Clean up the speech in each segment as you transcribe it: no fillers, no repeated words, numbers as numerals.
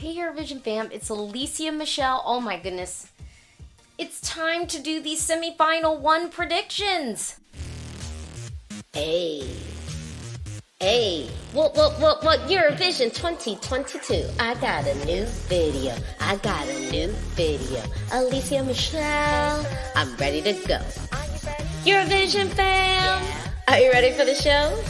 Hey Eurovision fam, it's Alesia Michelle. Oh my goodness. It's time to do these semi-final one predictions. Hey. What, Eurovision 2022. I got a new video. Alesia Michelle, I'm ready to go. Eurovision fam, are you ready for the show?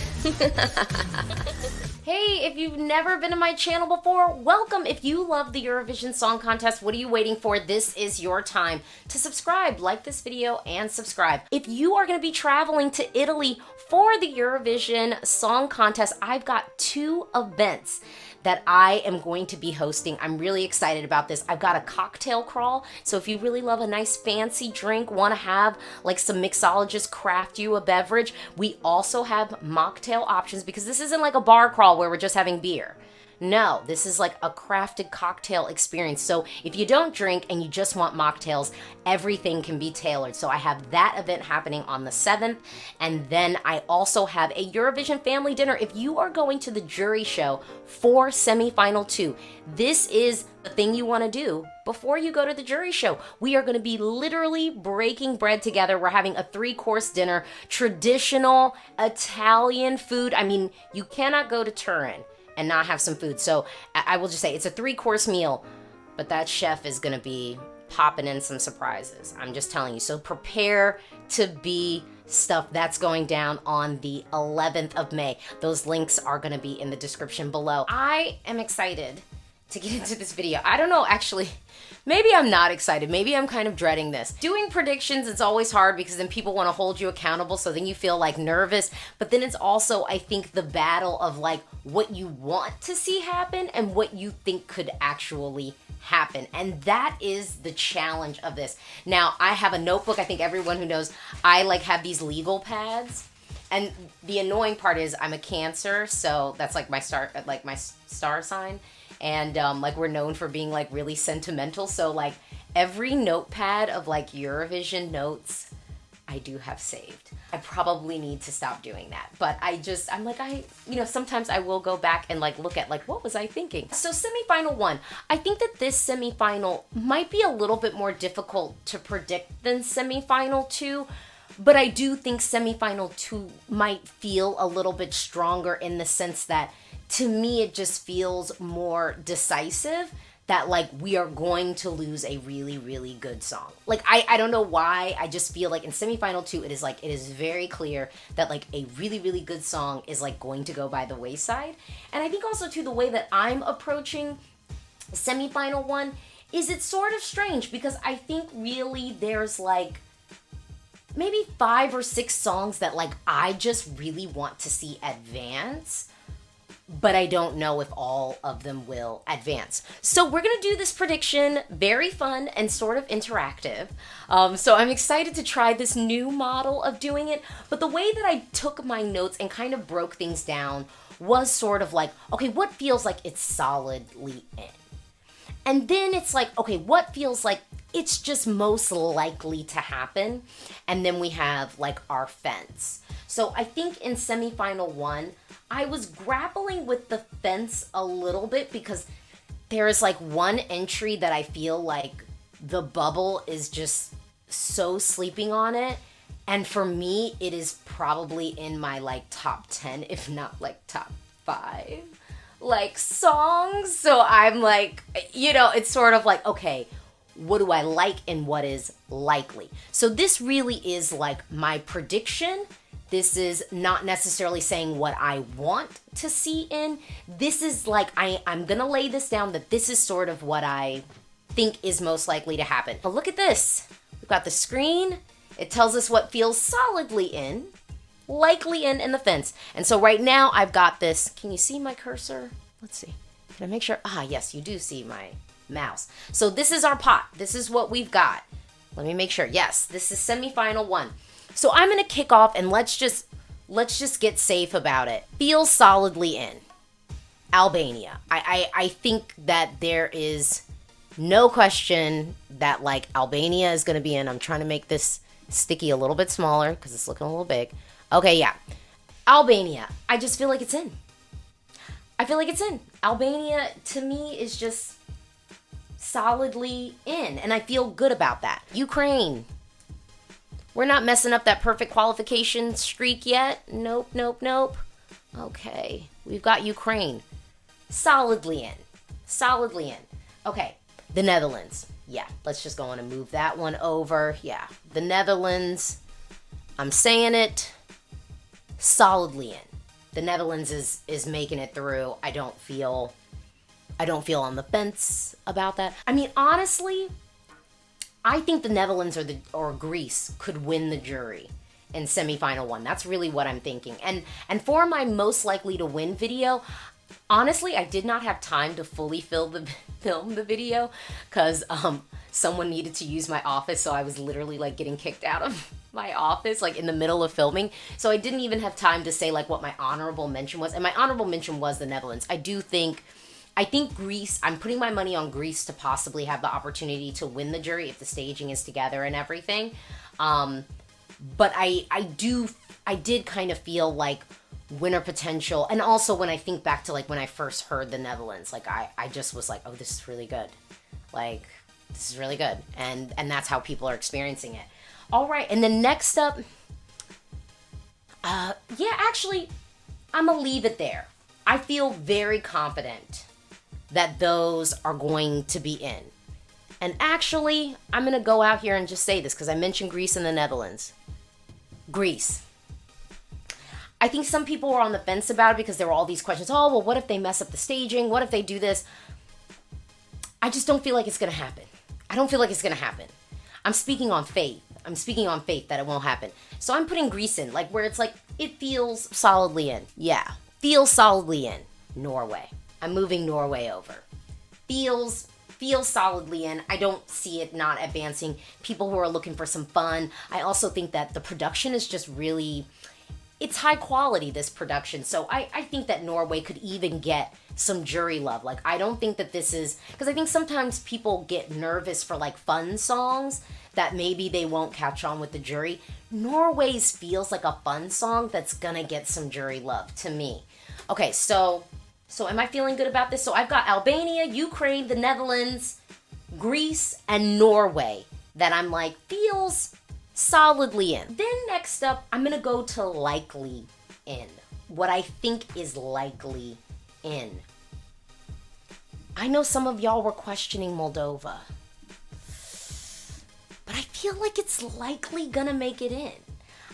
Hey, if you've never been to my channel before, welcome. If you love the Eurovision Song Contest, what are you waiting for? This is your time to subscribe, like this video, and subscribe. If you are going to be traveling to Italy for the Eurovision Song Contest, I've got two events that I am going to be hosting. I'm really excited about this. I've got a cocktail crawl, so if you really love a nice fancy drink, want to have like some mixologists craft you a beverage, we also have mocktail options because this isn't like a bar crawl where we're just having beer. No, this is like a crafted cocktail experience. So if you don't drink and you just want mocktails, everything can be tailored. So I have that event happening on the 7th. And then I also have a Eurovision family dinner. If you are going to the jury show for semifinal 2, this is the thing you want to do before you go to the jury show. We are going to be literally breaking bread together. We're having a 3-course dinner, traditional Italian food. I mean, you cannot go to Turin and not have some food. So I will just say it's a 3-course meal, but that chef is going to be popping in some surprises. I'm just telling you. So prepare to be stuff that's going down on the 11th of May. Those links are going to be in the description below. I am excited to get into this video. I don't know, actually, maybe I'm not excited. Maybe I'm kind of dreading this. Doing predictions, it's always hard because then people want to hold you accountable, so then you feel like nervous. But then it's also, I think, the battle of like what you want to see happen and what you think could actually happen. And that is the challenge of this. Now, I have a notebook. I think everyone who knows, I like have these legal pads. And the annoying part is I'm a Cancer, so that's like my star sign. And like we're known for being like really sentimental. So like every notepad of like Eurovision notes I do have saved. I probably need to stop doing that. But I'm like, sometimes I will go back and like look at like, what was I thinking? So semifinal 1, I think that this semifinal might be a little bit more difficult to predict than semifinal 2. But I do think semifinal 2 might feel a little bit stronger in the sense that to me, it just feels more decisive that like we are going to lose a really, really good song. Like, I don't know why. I just feel like in semifinal 2, it is very clear that like a really, really good song is like going to go by the wayside. And I think also too, the way that I'm approaching semifinal 1 is it's sort of strange because I think really there's like maybe 5 or 6 songs that like I just really want to see advance, but I don't know if all of them will advance. So we're going to do this prediction, very fun and sort of interactive. So I'm excited to try this new model of doing it. But the way that I took my notes and kind of broke things down was sort of like, okay, what feels like it's solidly in? And then it's like, okay, what feels like it's just most likely to happen? And then we have like our fence. So I think in semifinal 1, I was grappling with the fence a little bit because there is like one entry that I feel like the bubble is just so sleeping on it. And for me, it is probably in my like top 10, if not like top 5, like songs. So I'm like, it's sort of like, okay, what do I like and what is likely? So this really is like my prediction. This is not necessarily saying what I want to see in. This is like, I'm going to lay this down that this is sort of what I think is most likely to happen. But look at this. We've got the screen. It tells us what feels solidly in, likely in the fence. And so right now I've got this. Can you see my cursor? Let's see. Can I make sure? Yes, you do see my mouse. So this is our pot. This is what we've got. Let me make sure. Yes, this is semifinal 1. So I'm going to kick off and let's just get safe about it. Feels solidly in. Albania. I think that there is no question that like Albania is going to be in. I'm trying to make this sticky a little bit smaller because it's looking a little big. Okay, yeah. Albania. I just feel like it's in. I feel like it's in. Albania, to me, is just solidly in, and I feel good about that. Ukraine. We're not messing up that perfect qualification streak yet. Nope, nope, nope. Okay, we've got Ukraine. Solidly in. Solidly in. Okay, the Netherlands. Yeah, let's just go on and move that one over. Yeah, the Netherlands. I'm saying it. Solidly in. The Netherlands is making it through. I don't feel on the fence about that. I mean, honestly, I think the Netherlands or Greece could win the jury in semifinal 1. That's really what I'm thinking. And for my most likely to win video, honestly, I did not have time to fully film the video because someone needed to use my office, so I was literally like getting kicked out of my office like in the middle of filming. So I didn't even have time to say like what my honorable mention was. And my honorable mention was the Netherlands. I think Greece, I'm putting my money on Greece to possibly have the opportunity to win the jury if the staging is together and everything. But I did kind of feel like winner potential. And also when I think back to like when I first heard the Netherlands, like I just was like, oh, this is really good. Like, this is really good. And that's how people are experiencing it. All right. And then next up, actually, I'm going to leave it there. I feel very confident that those are going to be in. And actually, I'm going to go out here and just say this because I mentioned Greece and the Netherlands. Greece. I think some people were on the fence about it because there were all these questions. Oh, well, what if they mess up the staging? What if they do this? I just don't feel like it's going to happen. I don't feel like it's going to happen. I'm speaking on faith. I'm speaking on faith that it won't happen. So I'm putting Greece in, like where it's like, it feels solidly in. Yeah, feels solidly in. Norway. I'm moving Norway over. Feels solidly in. I don't see it not advancing. People who are looking for some fun. I also think that the production is just really, it's high quality, this production. So I think that Norway could even get some jury love. Like, I don't think that this is, because I think sometimes people get nervous for like fun songs that maybe they won't catch on with the jury. Norway's feels like a fun song that's gonna get some jury love to me. Okay, so am I feeling good about this? So I've got Albania, Ukraine, the Netherlands, Greece, and Norway that I'm like, feels solidly in. Then next up, I'm gonna go to likely in. What I think is likely in. I know some of y'all were questioning Moldova, but I feel like it's likely gonna make it in.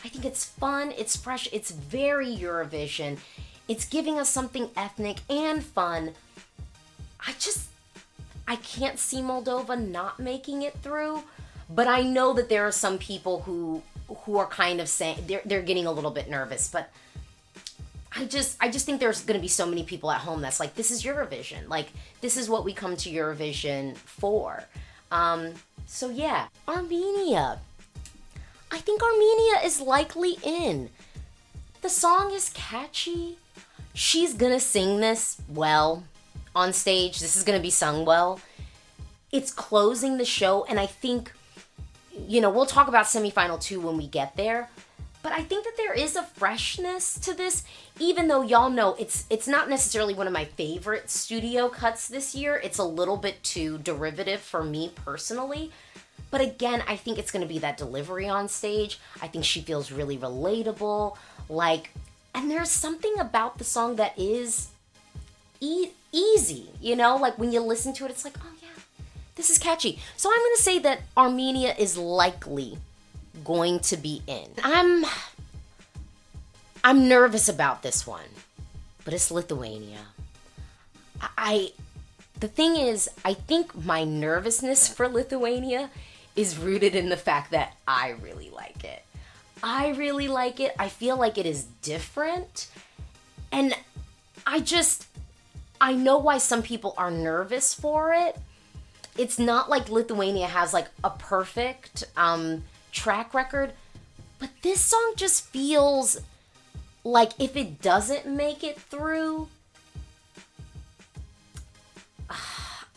I think it's fun, it's fresh, it's very Eurovision. It's giving us something ethnic and fun. I can't see Moldova not making it through, but I know that there are some people who are kind of saying, they're getting a little bit nervous, but I just think there's going to be so many people at home that's like, this is Eurovision. Like, this is what we come to Eurovision for. So yeah, Armenia. I think Armenia is likely in. The song is catchy. She's gonna sing this well on stage. This is gonna be sung well. It's closing the show, and I think, we'll talk about semifinal 2 when we get there, but I think that there is a freshness to this, even though y'all know it's not necessarily one of my favorite studio cuts this year. It's a little bit too derivative for me personally. But again, I think it's going to be that delivery on stage. I think she feels really relatable. And there's something about the song that is easy, Like when you listen to it, it's like, oh yeah, this is catchy. So I'm going to say that Armenia is likely going to be in. I'm nervous about this one, but it's Lithuania. The thing is, I think my nervousness for Lithuania is rooted in the fact that I really like it. I really like it. I feel like it is different. And I know why some people are nervous for it. It's not like Lithuania has like a perfect track record, but this song just feels like if it doesn't make it through,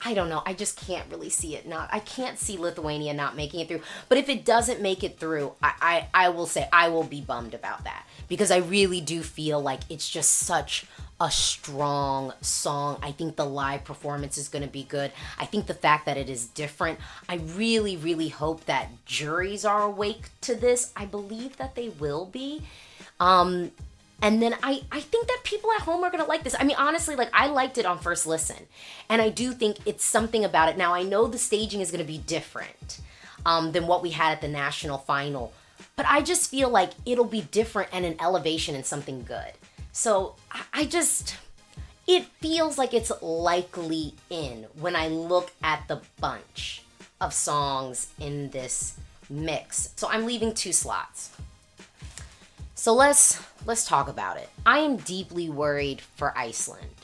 I don't know. I just can't really see it not. I can't see Lithuania not making it through. But if it doesn't make it through, I will say I will be bummed about that. Because I really do feel like it's just such a strong song. I think the live performance is going to be good. I think the fact that it is different, I really, really hope that juries are awake to this. I believe that they will be. And then I think that people at home are going to like this. I mean, honestly, like, I liked it on first listen. And I do think it's something about it. Now, I know the staging is going to be different than what we had at the national final. But I just feel like it'll be different and an elevation and something good. So it feels like it's likely in when I look at the bunch of songs in this mix. So I'm leaving 2 slots. So let's talk about it. I am deeply worried for Iceland.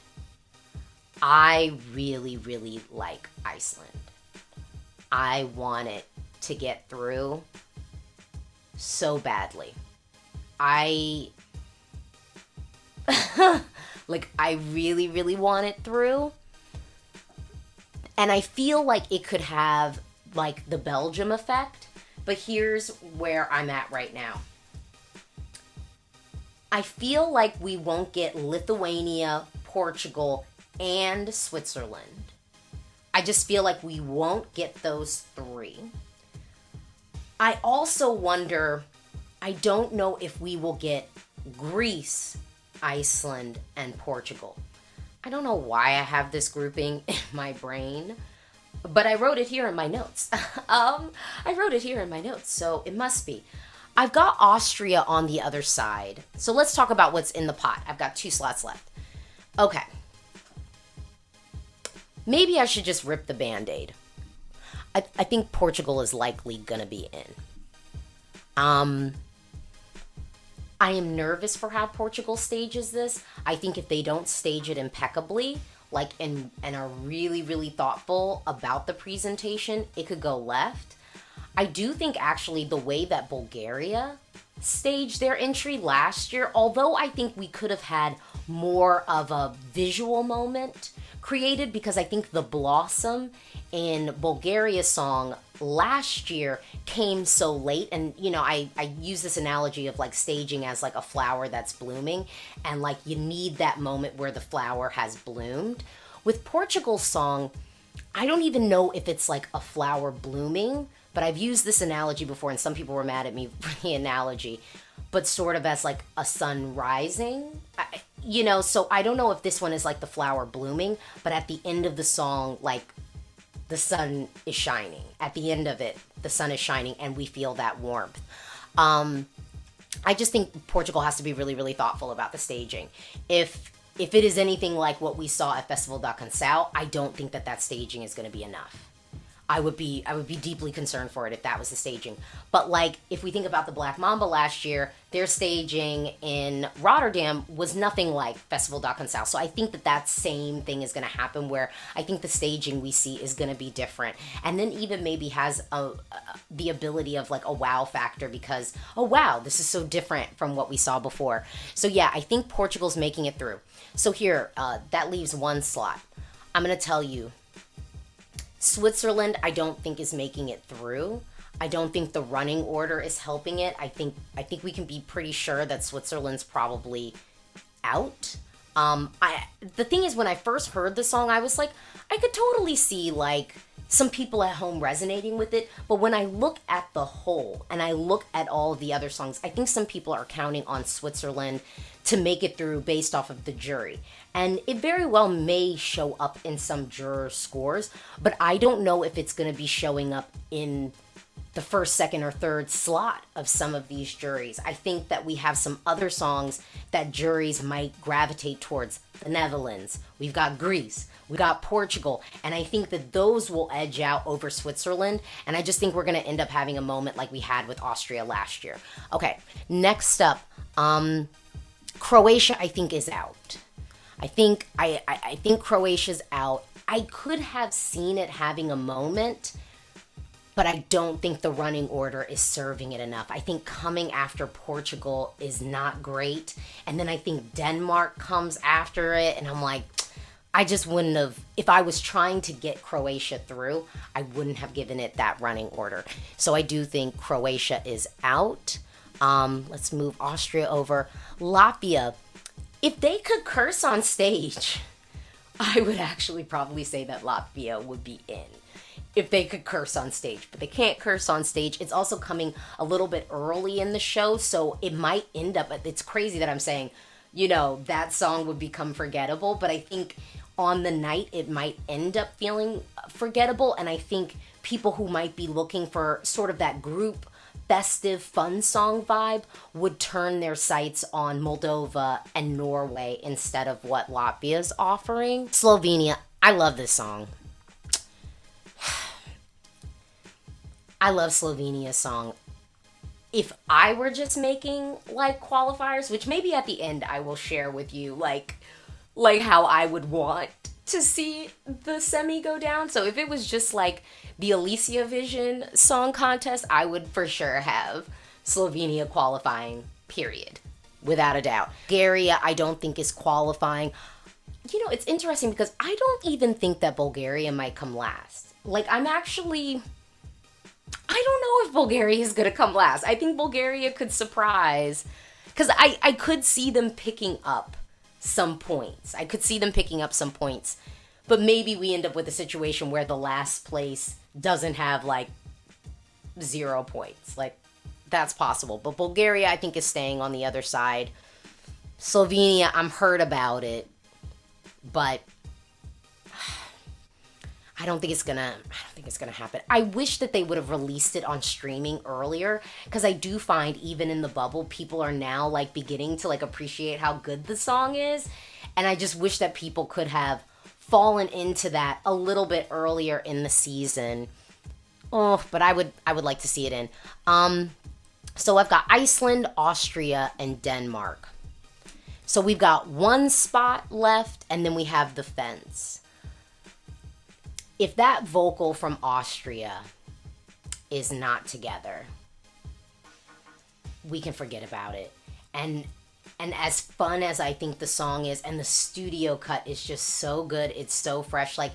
I really, really like Iceland. I want it to get through so badly. I really, really want it through. And I feel like it could have, like, the Belgium effect. But here's where I'm at right now. I feel like we won't get Lithuania, Portugal, and Switzerland. I just feel like we won't get those 3. I also wonder, I don't know if we will get Greece, Iceland, and Portugal. I don't know why I have this grouping in my brain, but I wrote it here in my notes. So it must be. I've got Austria on the other side. So let's talk about what's in the pot. I've got 2 slots left. Okay. Maybe I should just rip the Band-Aid. I think Portugal is likely gonna be in. I am nervous for how Portugal stages this. I think if they don't stage it impeccably, like, and are really, really thoughtful about the presentation, it could go left. I do think actually the way that Bulgaria staged their entry last year, although I think we could have had more of a visual moment created, because I think the blossom in Bulgaria's song last year came so late. And, you know, I use this analogy of, like, staging as like a flower that's blooming, and, like, you need that moment where the flower has bloomed. With Portugal's song, I don't even know if it's like a flower blooming, but I've used this analogy before, and some people were mad at me for the analogy, but sort of as like a sun rising. So I don't know if this one is like the flower blooming, but at the end of the song, like, the sun is shining. At the end of it, the sun is shining, and we feel that warmth. I just think Portugal has to be really, really thoughtful about the staging. If it is anything like what we saw at Festival da Canção, I don't think that staging is going to be enough. I would be deeply concerned for it if that was the staging. But, like, if we think about the Black Mamba last year, their staging in Rotterdam was nothing like Festival da Canção. So I think that same thing is going to happen, where I think the staging we see is going to be different. And then even maybe has the ability of, like, a wow factor, because, oh wow, this is so different from what we saw before. So yeah, I think Portugal's making it through. So here, that leaves 1 slot. I'm going to tell you, Switzerland, I don't think is making it through. I don't think the running order is helping it. I think we can be pretty sure that Switzerland's probably out. The thing is, when I first heard the song, I was like, I could totally see, like, some people at home resonating with it. But when I look at the whole, and I look at all of the other songs, I think some people are counting on Switzerland to make it through based off of the jury. And it very well may show up in some juror scores, but I don't know if it's going to be showing up in the first, second, or third slot of some of these juries. I think that we have some other songs that juries might gravitate towards. The Netherlands, we've got Greece, we got Portugal, and I think that those will edge out over Switzerland, and I just think we're going to end up having a moment like we had with Austria last year. Okay, next up, Croatia, I think, is out. I think Croatia's out. I could have seen it having a moment, but I don't think the running order is serving it enough. I think coming after Portugal is not great. And then I think Denmark comes after it. And I'm like, I just wouldn't have, if I was trying to get Croatia through, I wouldn't have given it that running order. So I do think Croatia is out. Let's move Austria over. Latvia. If they could curse on stage, I would actually probably say that Latvia would be in. If they could curse on stage, but they can't curse on stage. It's also coming a little bit early in the show, so it might end up, it's crazy that I'm saying, you know, that song would become forgettable, but I think on the night it might end up feeling forgettable, and I think people who might be looking for sort of that group festive fun song vibe would turn their sights on Moldova and Norway instead of what Latvia's offering. Slovenia, I love this song. I love Slovenia's song. If I were just making like qualifiers, which maybe at the end I will share with you like how I would want to see the semi go down. So if it was just like the Alesia Vision song contest, I would for sure have Slovenia qualifying, period. Without a doubt. Bulgaria, I don't think is qualifying. You know, it's interesting because I don't even think that Bulgaria might come last. Like, I don't know if Bulgaria is going to come last. I think Bulgaria could surprise, because I could see them picking up some points. But maybe we end up with a situation where the last place doesn't have like 0 points. Like, that's possible. But Bulgaria, I think, is staying on the other side. Slovenia, I'm hurt about it, but I don't think it's gonna happen. I wish that they would have released it on streaming earlier, because I do find even in the bubble, people are now like beginning to like appreciate how good the song is, and I just wish that people could have fallen into that a little bit earlier in the season. Oh, but I would like to see it in. So I've got Iceland, Austria, and Denmark. So we've got one spot left, and then we have the fence. If that vocal from Austria is not together, we can forget about it. And as fun as I think the song is, and the studio cut is just so good, it's so fresh. Like,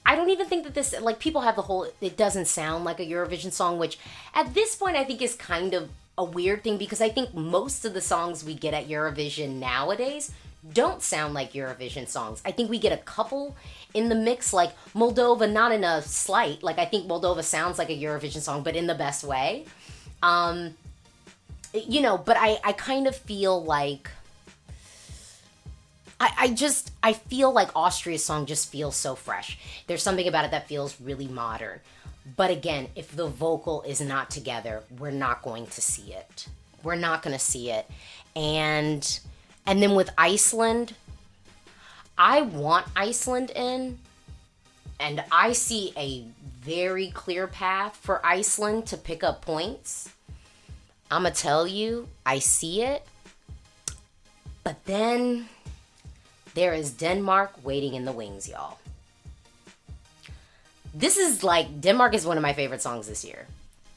I don't even think that this, like, people have the whole, it doesn't sound like a Eurovision song, which at this point I think is kind of a weird thing, because I think most of the songs we get at Eurovision nowadays don't sound like Eurovision songs. I think we get a couple in the mix, like Moldova, not in a slight, like I think Moldova sounds like a Eurovision song, but in the best way. You know, but I kind of feel like, I feel like Austria's song just feels so fresh. There's something about it that feels really modern. But again, if the vocal is not together, we're not going to see it. We're not going to see it. And then with Iceland, I want Iceland in, and I see a very clear path for Iceland to pick up points. I'm going to tell you, I see it. But then there is Denmark waiting in the wings, y'all. This is like, Denmark is one of my favorite songs this year.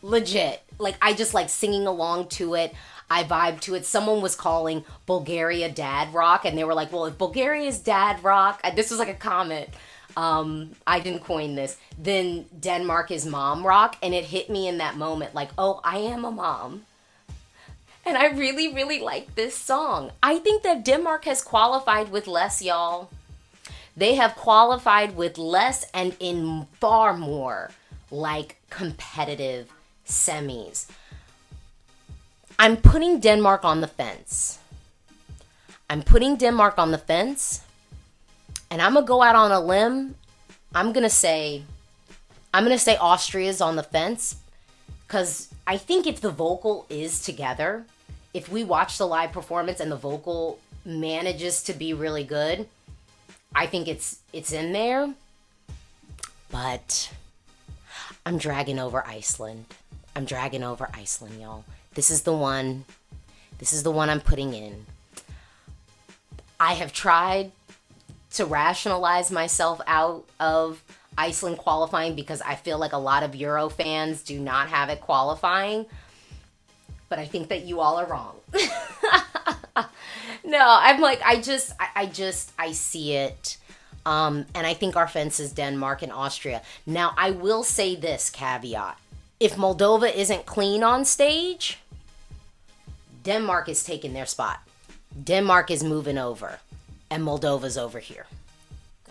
Legit. Like, I just like singing along to it. I vibe to it. Someone was calling Bulgaria dad rock, and they were like, well, if Bulgaria is dad rock, this was like a comment. I didn't coin this. Then Denmark is mom rock, and it hit me in that moment like, oh, I am a mom. And I really, really like this song. I think that Denmark has qualified with less, y'all. They have qualified with less and in far more like competitive semis. I'm putting Denmark on the fence. And I'm going to go out on a limb. I'm going to say Austria's on the fence, because I think if the vocal is together, if we watch the live performance and the vocal manages to be really good, I think it's in there. But I'm dragging over Iceland. Y'all. This is the one I'm putting in. I have tried to rationalize myself out of Iceland qualifying, because I feel like a lot of Euro fans do not have it qualifying. But I think that you all are wrong. No, I'm like, I see it. And I think our fence is Denmark and Austria. Now, I will say this caveat. If Moldova isn't clean on stage, Denmark is taking their spot. Denmark is moving over and Moldova's over here.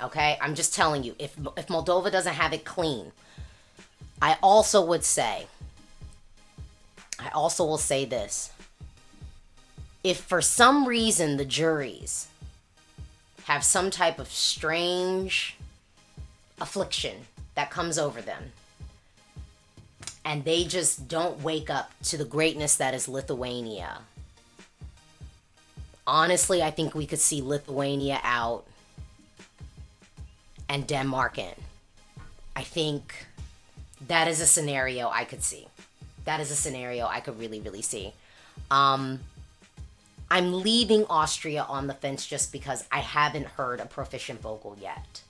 Okay? I'm just telling you, if Moldova doesn't have it clean, I also will say this. If for some reason the juries have some type of strange affliction that comes over them, and they just don't wake up to the greatness that is Lithuania, honestly, I think we could see Lithuania out and Denmark in. I think that is a scenario I could see. That is a scenario I could really, really see. I'm leaving Austria on the fence just because I haven't heard a proficient vocal yet.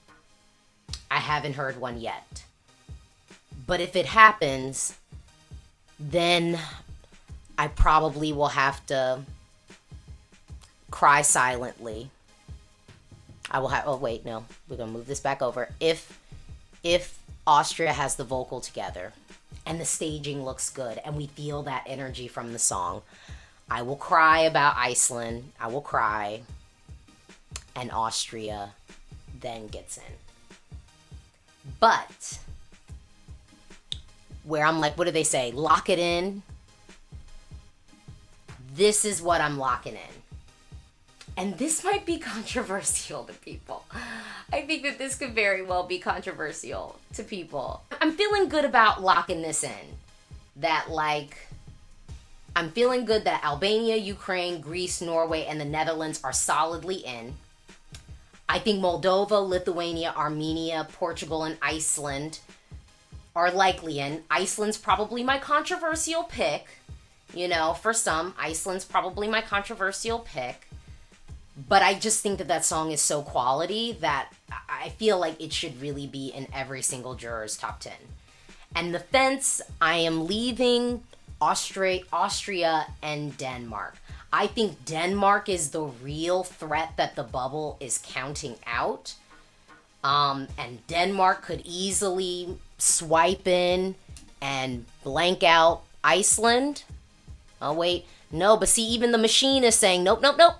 I haven't heard one yet. But if it happens, then I probably will have to cry silently. I will have, oh wait, no, we're going to move this back over. If Austria has the vocal together and the staging looks good and we feel that energy from the song, I will cry about Iceland. I will cry. And Austria then gets in. But where I'm like, what do they say? Lock it in. This is what I'm locking in. And this might be controversial to people. I think that this could very well be controversial to people. I'm feeling good about locking this in. That I'm feeling good that Albania, Ukraine, Greece, Norway, and the Netherlands are solidly in. I think Moldova, Lithuania, Armenia, Portugal, and Iceland are likely in. Iceland's probably my controversial pick. You know, for some, Iceland's probably my controversial pick. But I just think that song is so quality that I feel like it should really be in every single juror's top 10. And the fence, I am leaving Austria and Denmark. I think Denmark is the real threat that the bubble is counting out. And Denmark could easily swipe in and blank out Iceland. Oh, wait. No, but see, even the machine is saying, nope, nope, nope.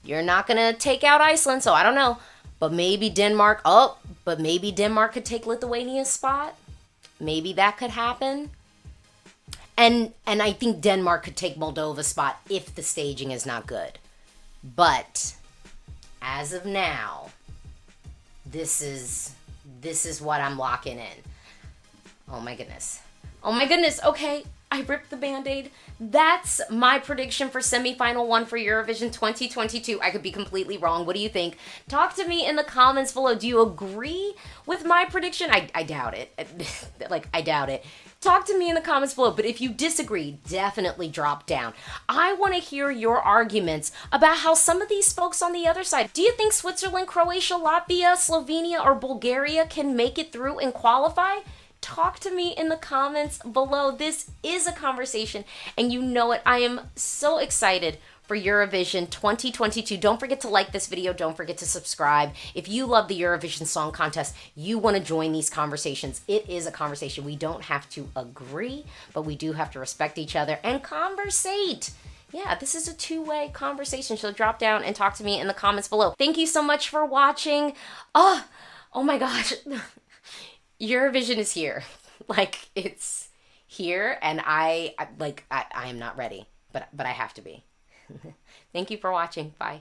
You're not going to take out Iceland, so I don't know. But maybe Denmark, could take Lithuania's spot. Maybe that could happen. And I think Denmark could take Moldova's spot if the staging is not good. But as of now, this is what I'm locking in. Oh my goodness. Okay, I ripped the Band-Aid. That's my prediction for semifinal 1 for Eurovision 2022. I could be completely wrong. What do you think? Talk to me in the comments below. Do you agree with my prediction? I doubt it. I doubt it. Talk to me in the comments below. But if you disagree, definitely drop down. I want to hear your arguments about how some of these folks on the other side. Do you think Switzerland, Croatia, Latvia, Slovenia, or Bulgaria can make it through and qualify? Talk to me in the comments below. This is a conversation, and you know it. I am so excited for Eurovision 2022. Don't forget to like this video. Don't forget to subscribe. If you love the Eurovision Song Contest, you want to join these conversations. It is a conversation. We don't have to agree, but we do have to respect each other and conversate. Yeah, this is a two-way conversation. So drop down and talk to me in the comments below. Thank you so much for watching. Oh my gosh. Eurovision is here. It's here, and I am not ready, but I have to be. Thank you for watching. Bye.